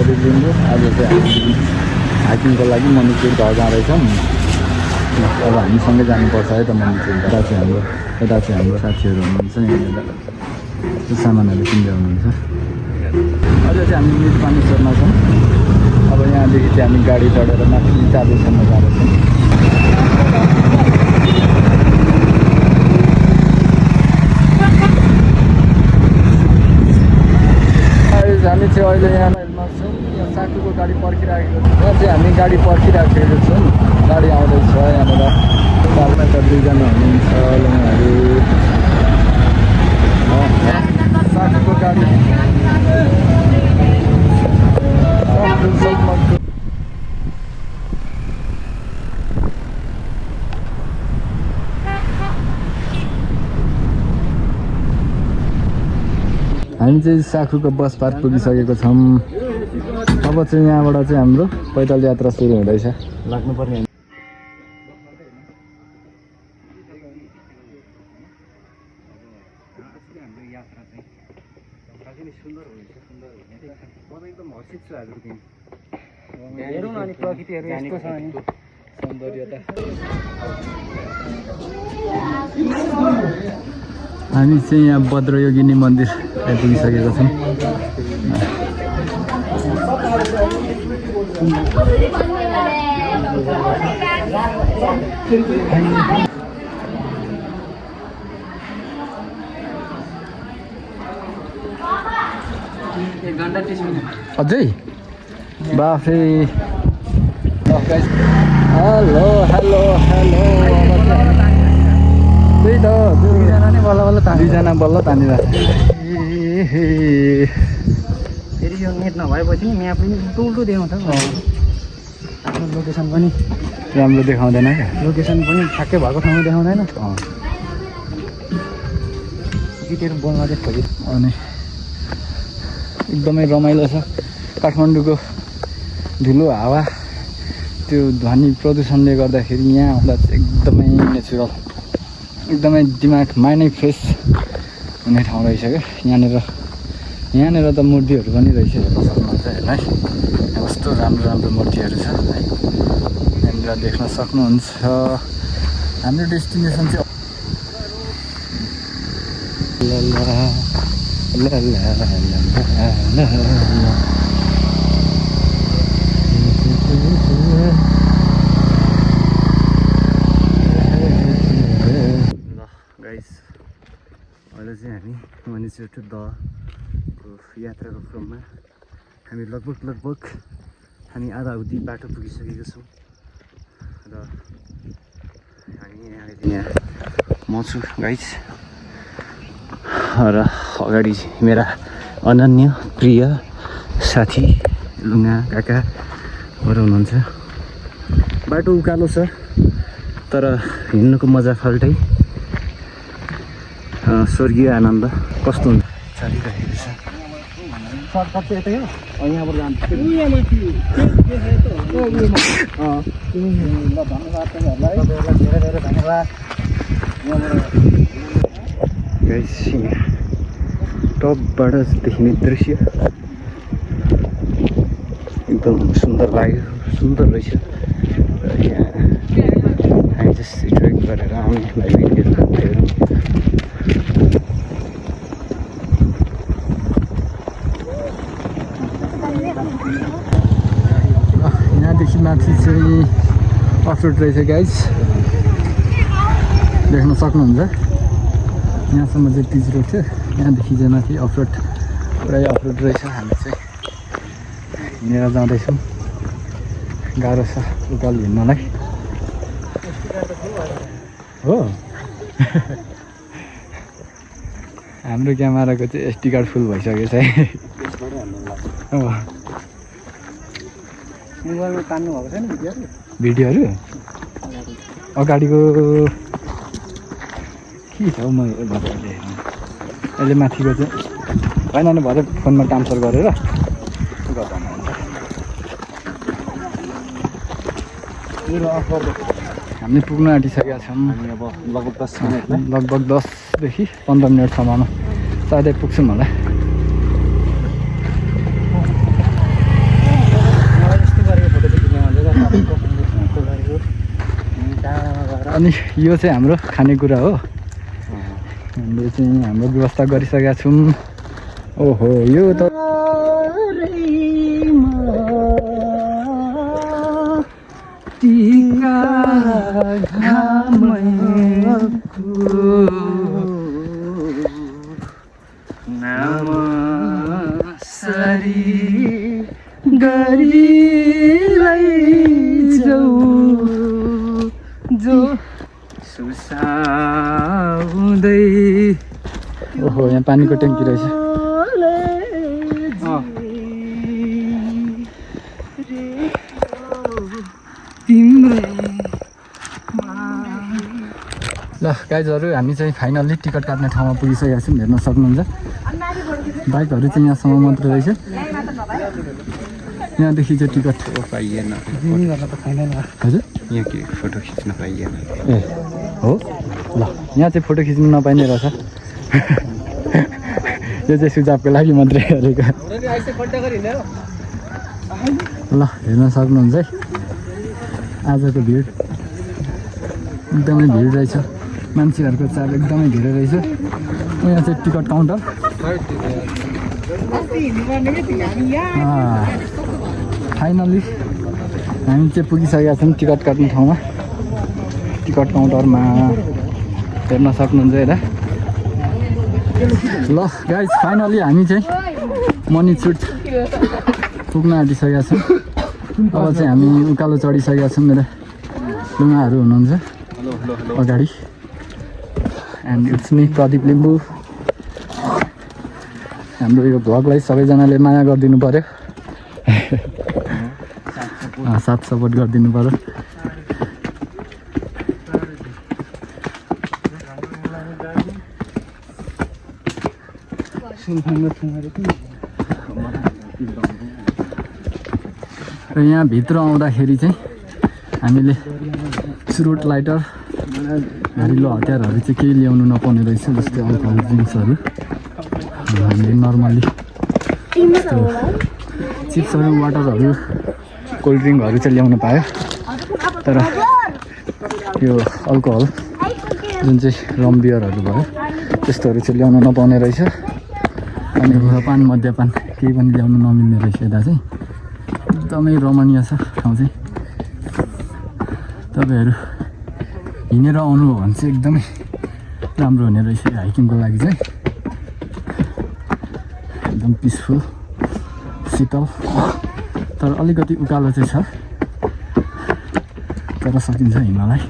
गरी लिँदै आज चाहिँ हामी हाइकिङको लागि मणिपुर घर जाँदैछौँ। अब हामीसँगै जानुपर्छ है त मणिपुर। यता चाहिँ हाम्रो साथीहरू हुनुहुन्छ यहाँनिर सामानहरू किन्दै हुनुहुन्छ। अझ चाहिँ हामी मिट पानीश्वरमा छौँ। अब यहाँदेखि चाहिँ हामी गाडी चढेर माथि चाबेसम्म जाँदैछौँ। हामी चाहिँ अहिले यहाँ माइलमा छौँ। यहाँ साकुको गाडी पर्खिराखेको छ। यहाँ चाहिँ हामी गाडी पर्खिराखेको छौँ। गाडी आउँदैछ यहाँनिर। घरमा त दुईजना हुनुहुन्छ उहाँहरू। साकुको गाडी हामी चाहिँ साकुको बस पार्क पुगिसकेको छौँ। अब चाहिँ यहाँबाट चाहिँ हाम्रो पैदल यात्रा सुरु हुँदैछ। लाग्नुपर्ने प्रकृतिहरू यस्तो छ नि सौन्दर्यता। हामी चाहिँ यहाँ भद्रयोगिनी मन्दिर आइपुगिसकेका छौँ। अझै बाफे हेलो हेलो हेलो। त्यही त दुईजना नै बल्ल बल्ल दुईजना बल्ल तानिरहेको फेरि यो नेट नभएपछि नि म्याप पनि उल्टो देखाउँछ। आफ्नो लोकेसन पनि राम्रो देखाउँदैन क्या। लोकेसन पनि ठ्याक्कै भएको ठाउँमा देखाउँदैन। गीतहरू बोल्न चाहिँ खोजी अनि एकदमै रमाइलो छ। काठमाडौँको धुलो हावा त्यो ध्वनि प्रदूषणले गर्दाखेरि यहाँ आउँदा चाहिँ एकदमै नेचुरल एकदमै दिमाग माइन्डै फ्रेस हुने ठाउँ रहेछ क्या। यहाँनिर त मूर्तिहरू पनि रहेछ हेर्न सक्नुहुन्छ हेर्नु है। कस्तो राम्रो राम्रो मूर्तिहरू छ है। यहाँनिर देख्न सक्नुहुन्छ। हाम्रो डेस्टिनेसन चाहिँ गाइस अहिले चाहिँ हामी मणिपुर टु दको यात्राको क्रममा हामी लगभग हामी आधा अवधि बाटो पुगिसकेको छौँ र हामी यहाँ म छु गाइस र अगाडि मेरा अनन्य प्रिय साथी लुङा काकाहरू हुनुहुन्छ। बाटो उकालो छ तर हिँड्नुको मजा फाल्टै। स्वर्गीय आनन्द कस्तो हुन्छ चलिरहेको छ। सर्टकट चाहिँ यतै हो। यहाँबाट जान्छ धन्यवाद तपाईँहरूलाई धेरै धेरै धन्यवाद। गाइस टपबाट देखिने दृश्य एकदम सुन्दर लाग्यो। सुन्दर रहेछ। यहाँ हामी चाहिँ ट्रेक गरेर आउने भिडियोहरू हेरौँ। यहाँदेखि माथि चाहिँ अफरोड रहेछ गाइस देख्न सक्नुहुन्छ। यहाँसम्म चाहिँ पिच रोड थियो। यहाँदेखि चाहिँ माथि अफरोड पुरै अफरोड रहेछ। हामी चाहिँ हिँडेर जाँदैछौँ। गाह्रो छ उकालो हिँड्नलाई हो। हाम्रो क्यामेराको चाहिँ एसडी कार्ड फुल भइसकेको छ है। मोबाइलमा तान्नु भएको छैन भिडियोहरू अगाडिको के छ हौ। म अहिले माथिको चाहिँ होइन नि भरे फोनमा ट्रान्सफर गरेर गर्दा हामी पुग्न आँटिसकेका छौँ। अब लगभग 10देखि 15 मिनटसम्ममा सायदै पुग्छौँ होला। अनि यो चाहिँ हाम्रो खानेकुरा हो। हामीले चाहिँ हाम्रो व्यवस्था गरिसकेका छौँ। ओहो यो त नाम सरी गरीलाई जो सुसाउँदै। ओहो यहाँ पानीको ट्याङ्की रहेछ। ल गाइजहरू हामी चाहिँ फाइनल्ली टिकट काट्ने ठाउँमा पुगिसकेका छौँ। हेर्न सक्नुहुन्छ बाइकहरू चाहिँ यहाँसम्म मात्र रहेछ। यहाँदेखि चाहिँ टिकट पाइएन। हजुर यहाँ के फोटो खिच्न पाइएन। ए हो ल यहाँ चाहिँ फोटो खिच्नु नपाइने रहेछ। यो चाहिँ सुझावको लागि मात्रै गरेको। ल हेर्न सक्नुहुन्छ है आजको भिड एकदमै भिड रहेछ। मान्छेहरूको चाप एकदमै धेरै रहेछ। यहाँ चाहिँ टिकट काउन्टर। फाइनली हामी चाहिँ पुगिसकेका छौँ टिकट काट्ने ठाउँमा। टिकट काउन्टरमा हेर्न सक्नुहुन्छ यता। ल गाइज फाइनली हामी चाहिँ मणिचुट पुग्न आँटिसकेका छौँ। अब चाहिँ हामी उकालो चढिसकेका छौँ। मेरो लुगाहरू हुनुहुन्छ अगाडि। And it's me Pradeep Limbu. हाम्रो यो भ्लगलाई सबैजनाले माया गरिदिनु पऱ्यो। साथ सपोर्ट गरिदिनु पऱ्यो। र यहाँ भित्र आउँदाखेरि चाहिँ हामीले सुरुट लाइटर घरेलु हतियारहरू चाहिँ केही ल्याउनु नपाउने रहेछ। जस्तै अल्कोहल ड्रिङ्क्सहरू हामीले नर्मल्ली चिप्सहरू वाटरहरू कोल्ड ड्रिङ्कहरू चाहिँ ल्याउनु पायो। तर यो अल्कोहल जुन चाहिँ रम बियरहरू भयो त्यस्तोहरू चाहिँ ल्याउनु नपाउने रहेछ। अनि धुवापान मद्यपान केही पनि ल्याउनु नमिल्ने रहेछ। यता चाहिँ एकदमै रमणीय छ ठाउँ चाहिँ। तपाईँहरू हिँडेर आउनुभयो भने चाहिँ एकदमै राम्रो हुने रहेछ हाइकिङको लागि चाहिँ। एकदम पिसफुल शीतल। तर अलिकति उकालो चाहिँ छ तर सकिन्छ हिँड्नलाई।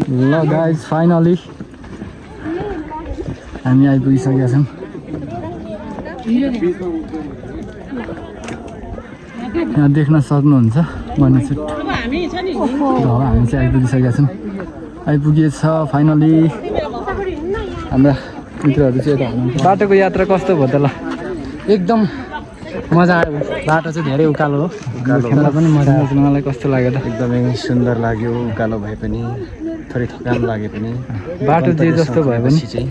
ल गाइज फाइनली हामी आइपुगिसकेका छौँ। यहाँ देख्न सक्नुहुन्छ मणिचुट। हामी चाहिँ आइपुगिसकेका छौँ। आइपुगेछ फाइनली। हाम्रा मित्रहरू चाहिँ यता हुनुहुन्छ। बाटोको यात्रा कस्तो भयो त? ल एकदम मजा आयो। बाटो चाहिँ धेरै उकालो हो। उकालो पनि मजा आयो। मलाई कस्तो लाग्यो त? एकदमै सुन्दर लाग्यो। उकालो भए पनि थोरै थकान लागे पनि बाटो जे जस्तो भए पनि चाहिँ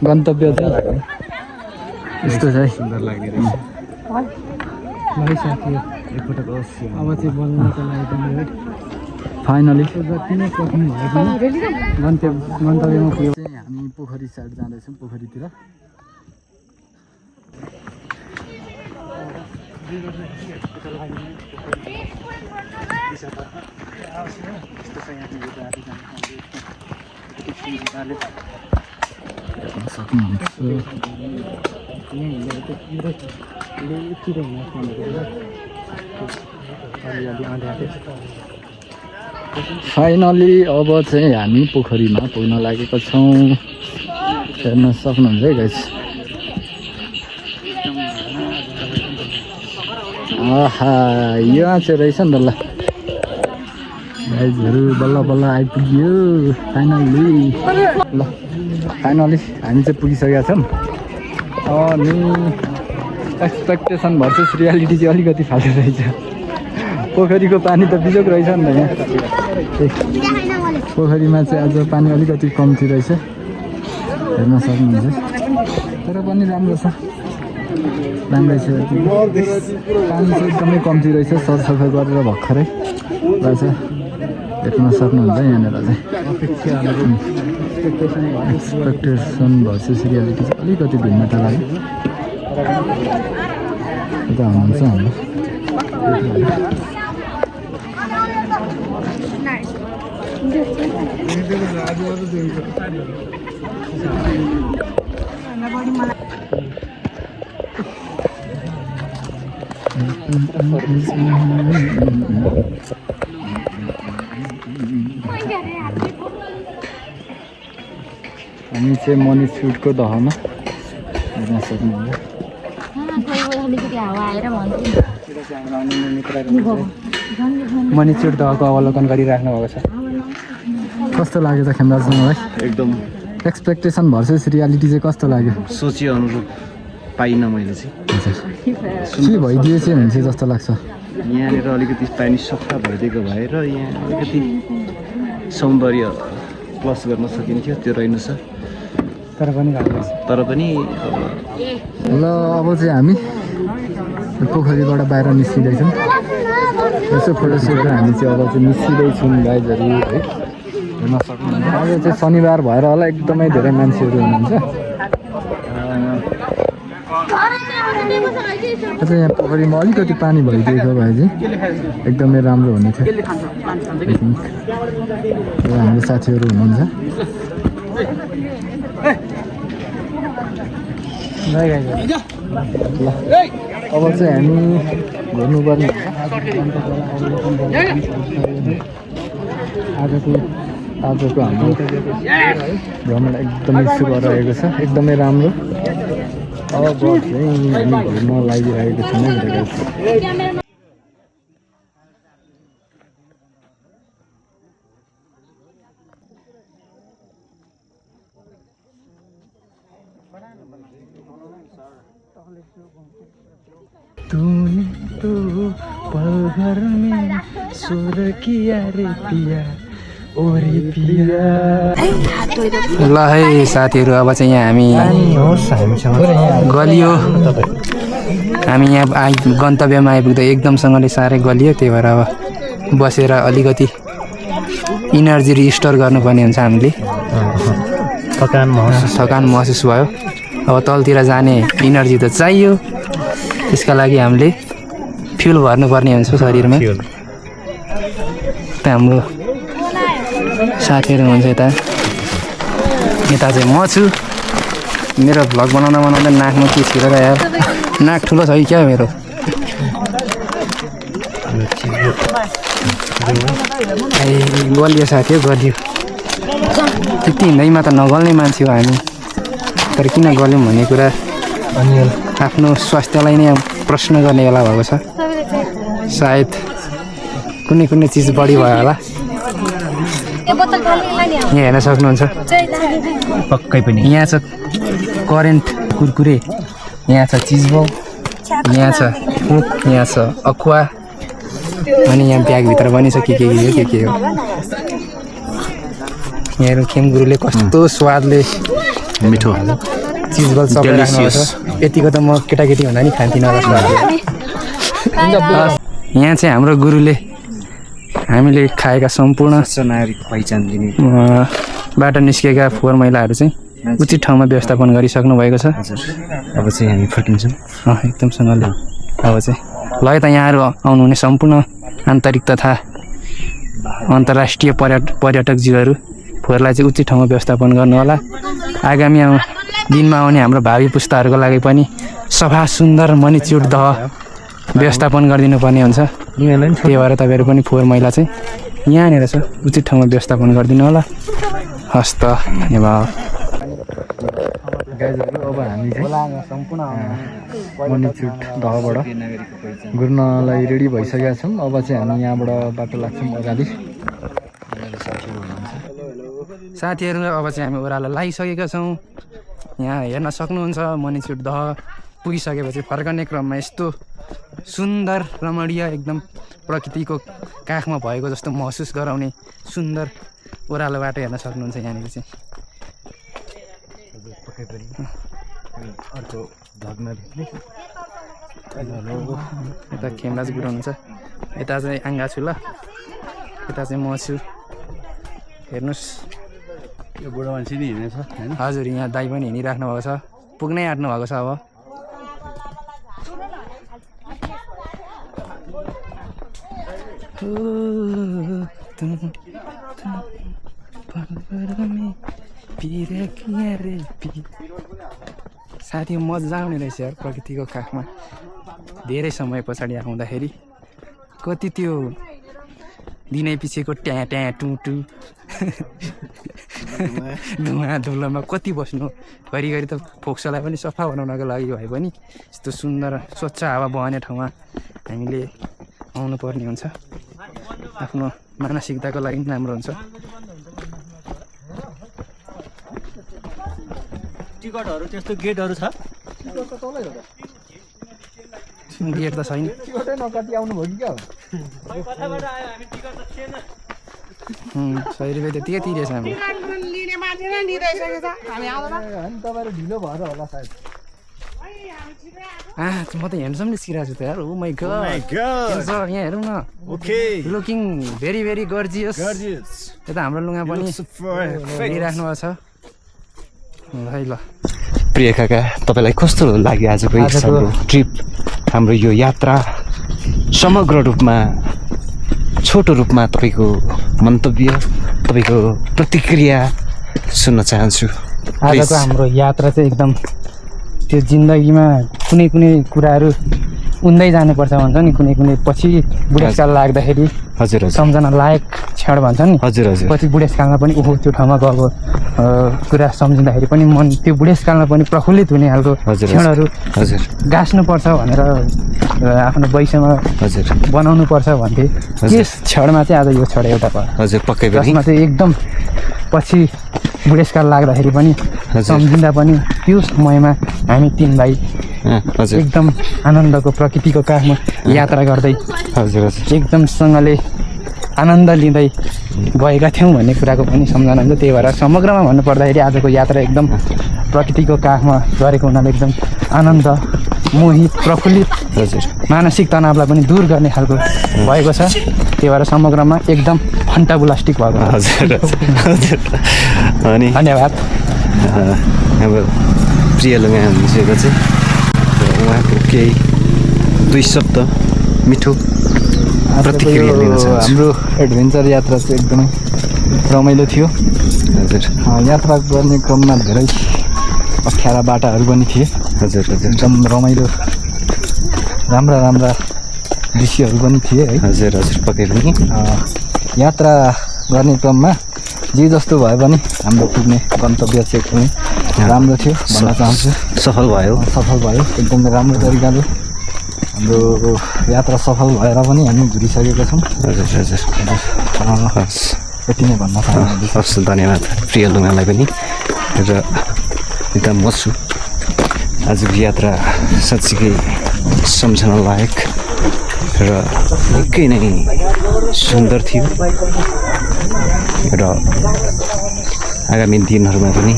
गन्तव्य चाहिँ यस्तो छ है। सुन्दर लाग्ने रहेछ। अब चाहिँ बोल्नको लागि पनि है फाइनली जति नै सक्नु भए पनि गन्तव्यमा पुग्यो। हामी पोखरी साइड जाँदैछौँ। पोखरीतिर फाइनली अब चाहिँ हामी पोखरीमा पुग्न लागेको छौँ। हेर्न सक्नुहुन्छ है गाइस। आहा यहाँ चाहिँ रहेछ नि त। ल गाइजहरू बल्ल बल्ल आइपुग्यो फाइनल्ली। ल फाइनली हामी चाहिँ पुगिसकेका छौँ। अनि एक्सपेक्टेसन भर्सेस रियालिटी चाहिँ अलिकति फाल्टो रहेछ। पोखरीको पानी त बिजोक रहेछ नि त। यहाँ पोखरीमा चाहिँ आज पानी अलिकति कम्ती रहेछ। हेर्न सक्नुहुन्छ। तर पनि राम्रो छ राम्रै छ पानी चाहिँ एकदमै कम्ती रहेछ सरसफाइ गरेर भर्खरै रहेछ देख्न सक्नुहुन्छ यहाँनिर चाहिँ एक्सपेक्टेसन भर्सेस रियालिटी चाहिँ अलिकति भिन्नता लाग्यो यता हुनुहुन्छ हाम्रो हामी चाहिँ मनी सुटको दहमा हेर्न सक्नुहुन्छ मनी चुट दहको अवलोकन गरिराख्नु भएको छ कस्तो लाग्यो त खेमराजलाई एकदम एक्सपेक्टेसन भर्सेस रियालिटी चाहिँ कस्तो लाग्यो सोचे अनुरूप पाइनँ मैले चाहिँ के भइदिएछ भने चाहिँ जस्तो लाग्छ यहाँनिर अलिकति पानी सफा भइदिएको भएर यहाँ अलिकति सौन्दर्य प्लस गर्न सकिन्थ्यो त्यो रहेनछ तर पनि राम्रो छ तर पनि ल अब चाहिँ हामी पोखरीबाट बाहिर निस्किँदैछौँ यसो फोटोसुट हामी चाहिँ अब चाहिँ निस्किँदैछौँ गाइजहरू है हेर्न सक्नुहुन्छ आज चाहिँ शनिबार भएर होला एकदमै धेरै मान्छेहरू हुनुहुन्छ अझ यहाँ पोखरीमा अलिकति पानी भइदिएको भए चाहिँ एकदमै राम्रो हुने थियो हाम्रो साथीहरू हुनुहुन्छ ल अब चाहिँ हामी घुर्नुपर्ने आजको हाम्रो भ्रमण एकदमै शुभ रहेको छ एकदमै राम्रो अब चाहिँ हामी घुर्न लागिरहेको छौँ तूने तो पल भर में सुर किया रे पिया ओरे पिया। ल है साथीहरू अब चाहिँ यहाँ हामी गलियो हामी यहाँ गन्तव्यमा आइपुग्दा एकदमसँगले साह्रै गलियो त्यही भएर अब बसेर अलिकति इनर्जी रिस्टोर गर्नुपर्ने हुन्छ हामीले थकान महसुस भयो अब तलतिर जाने इनर्जी त चाहियो त्यसका लागि हामीले फ्युल भर्नुपर्ने हुन्छ शरीरमा त हाम्रो साथीहरू हुन्छ यता चाहिँ म छु मेरो भ्लग बनाउँदा नाकमा के छिरेर यार नाक ठुलो छ कि क्या मेरो गलियो साथी हो गलियो त्यति हिँड्दैमा त नगल्ने मान्छे हो हामी तर किन गल्यौँ भन्ने कुरा आफ्नो स्वास्थ्यलाई नै प्रश्न गर्ने बेला भएको छ सायद कुनै चिज बढी भयो होला यहाँ हेर्न सक्नुहुन्छ पक्कै पनि यहाँ छ करेन्ट कुरकुरे यहाँ छ चिजबल यहाँ छ कोक यहाँ छ अक्वा अनि यहाँ ब्यागभित्र पनि छ के हो यहाँ खेम गुरुले कस्तो स्वादले मिठो चिजबल सबै राख्नुहुन्छ यतिको त म केटाकेटी हुँदा नि खान्थिनँ होला यहाँ चाहिँ हाम्रो गुरुले हामीले खाएका सम्पूर्ण नागरिक पहिचान दिने बाट निस्केका फोहोर मैलाहरू चाहिँ उचित ठाउँमा व्यवस्थापन गरिसक्नु भएको छ अब चाहिँ हामी फर्किन्छौँ एकदमसँगले अब चाहिँ ल त यहाँहरू आउनुहुने सम्पूर्ण आन्तरिक तथा अन्तर्राष्ट्रिय पर्यटकज्यूहरू फोहोरलाई चाहिँ उचित ठाउँमा व्यवस्थापन गर्नु होला आगामी दिनमा आउने हाम्रो भावी पुस्ताहरूको लागि पनि सफा सुन्दर मणिचुट दह व्यवस्थापन गरिदिनु पर्ने हुन्छ त्यही भएर तपाईँहरू पनि फोहोर मैला चाहिँ यहाँनिर छ उचित ठाउँमा व्यवस्थापन गरिदिनु होला हस् त धन्यवाद गाइजहरू अब हामी मणिचुट दहबाट घुर्नलाई रेडी भइसकेका छौँ अब चाहिँ हामी यहाँबाट बाटो लाग्छौँ ओह्राली साथीहरू अब चाहिँ हामी ओह्रालो लागिसकेका छौँ यहाँ हेर्न सक्नुहुन्छ मणिचुट दह पुगिसकेपछि फर्कने क्रममा यस्तो सुन्दर रमणीय एकदम प्रकृतिको काखमा भएको जस्तो महसुस गराउने सुन्दर ओह्रालो बाटो हेर्न सक्नुहुन्छ यहाँनिर चाहिँ अर्को भग्न भेट्ने यता खेमराज गुरु हुनुहुन्छ यता चाहिँ आङ्गा छु ल यता चाहिँ म छु हेर्नुहोस् यो बुढो मान्छे नि हिँडेछ होइन हजुर यहाँ दाइ पनि हिँडिराख्नु भएको छ पुग्नै आँट्नु भएको छ अब साथी मजा आउने रहेछ यार प्रकृतिको काखमा धेरै समय पछाडि आउँदाखेरि कति त्यो दिनै पछिको ट्या ट्या टु टु धुवा धुलोमा कति बस्नु घरिघरि त फोक्सोलाई पनि सफा बनाउनको लागि भए पनि यस्तो सुन्दर स्वच्छ हावा बहने ठाउँमा हामीले आउनुपर्ने हुन्छ आफ्नो मानसिकताको लागि पनि राम्रो हुन्छ टिकटहरू त्यस्तो गेटहरू छ गेट त छैन टिकटै नकति आउनुभयो कि क्या 100 रुपियाँ त्यतिकै तिरेछ हामी तपाईँहरू ढिलो भएर होला सायद म त ह्यान्डसमली सिराएको छु त यार ओ माई गॉड यहाँ हेरौँ न okay looking very very gorgeous यता हाम्रो लुगा पनि हेरिराख्नु भएको छ है ल प्रिय काका तपाईँलाई कस्तो लाग्यो आजको ट्रिप हाम्रो यो यात्रा समग्र रूपमा छोटो रूपमा तपाईँको मन्तव्य तपाईँको प्रतिक्रिया सुन्न चाहन्छु आजको हाम्रो यात्रा चाहिँ एकदम त्यो जिन्दगीमा कुनै कुनै कुराहरू उन्दै जानुपर्छ भन्छ नि कुनै कुनै पछि बुढेसकाल लाग्दाखेरि हजुर हजुर सम्झना लायक क्षण भन्छ नि हजुर हजुर पछि बुढेसकालमा पनि ओहो त्यो ठाउँमा गएको कुरा सम्झिँदाखेरि पनि मन त्यो बुढेसकालमा पनि प्रफुल्लित हुने खालको क्षणहरू हजुर गाँच्नुपर्छ भनेर आफ्नो वैश्यमा हजुर बनाउनुपर्छ भन्थे त्यस क्षणमा चाहिँ आज यो क्षण एउटा भयो हजुर पक्कै पनि जसमा चाहिँ एकदम पछि बुढेसकाल लाग्दाखेरि पनि सम्झिँदा पनि त्यो समयमा हामी 3 भाइ हजुर एकदम आनन्दको प्रकृतिको काखमा यात्रा गर्दै हजुर हजुर एकदमसँगले आनन्द लिँदै गएका थियौँ भन्ने कुराको पनि सम्झना हुन्छ त्यही भएर समग्रमा भन्नुपर्दाखेरि आजको यात्रा एकदम प्रकृतिको काखमा गरेको हुनाले एकदम आनन्द मोहित प्रफुल्लित हजुर मानसिक तनावलाई पनि दूर गर्ने खालको भएको छ त्यही भएर समग्रमा एकदम फन्टाबुलास्टिक भएको हजुर हजुर अनि धन्यवाद हाम्रो प्रिय लुगा हुनुहुन्छ चाहिँ उहाँको केही 2 शब्द मिठो प्रतिक्रिया लिन चाहन्छु हाम्रो एडभेन्चर यात्रा चाहिँ एकदमै रमाइलो थियो हजुर यात्रा गर्ने क्रममा धेरै अप्ठ्यारा बाटाहरू पनि थिए हजुर हजुर एकदम रमाइलो राम्रा राम्रा दृश्यहरू पनि थिए है हजुर हजुर पक्कै पनि यात्रा गर्ने क्रममा जे जस्तो भए पनि हाम्रो पुग्ने गन्तव्य चाहिँ एकदमै राम्रो थियो भन्न चाहन्छु सफल भयो एकदमै राम्रो तरिकाले हाम्रो यात्रा सफल भएर पनि हामी घुरिसकेका छौँ हजुर हजुर हस् यति नै भन्न चाहन्छु हस् धन्यवाद प्रिय लुगालाई पनि र एकदम म छु आजको यात्रा साँच्चीकै सम्झना लायक र निकै नै सुन्दर थियो र आगामी दिनहरूमा पनि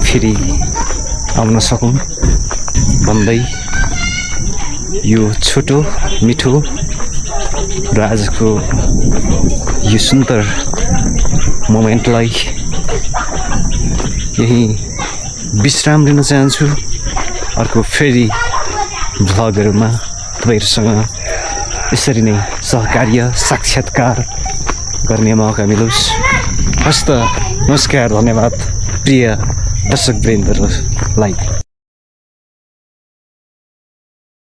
फेरि आउन सकौँ भन्दै यो छोटो मिठो र आजको यो सुन्दर मोमेन्टलाई यही विश्राम लिन चाहन्छु अर्को फेरि भ्लगहरूमा तपाईँहरूसँग यसरी नै सहकार्य साक्षात्कार गर्ने मौका मिलोस् हस्त नमस्कार धन्यवाद प्रिय दर्शकवृन्दहरूलाई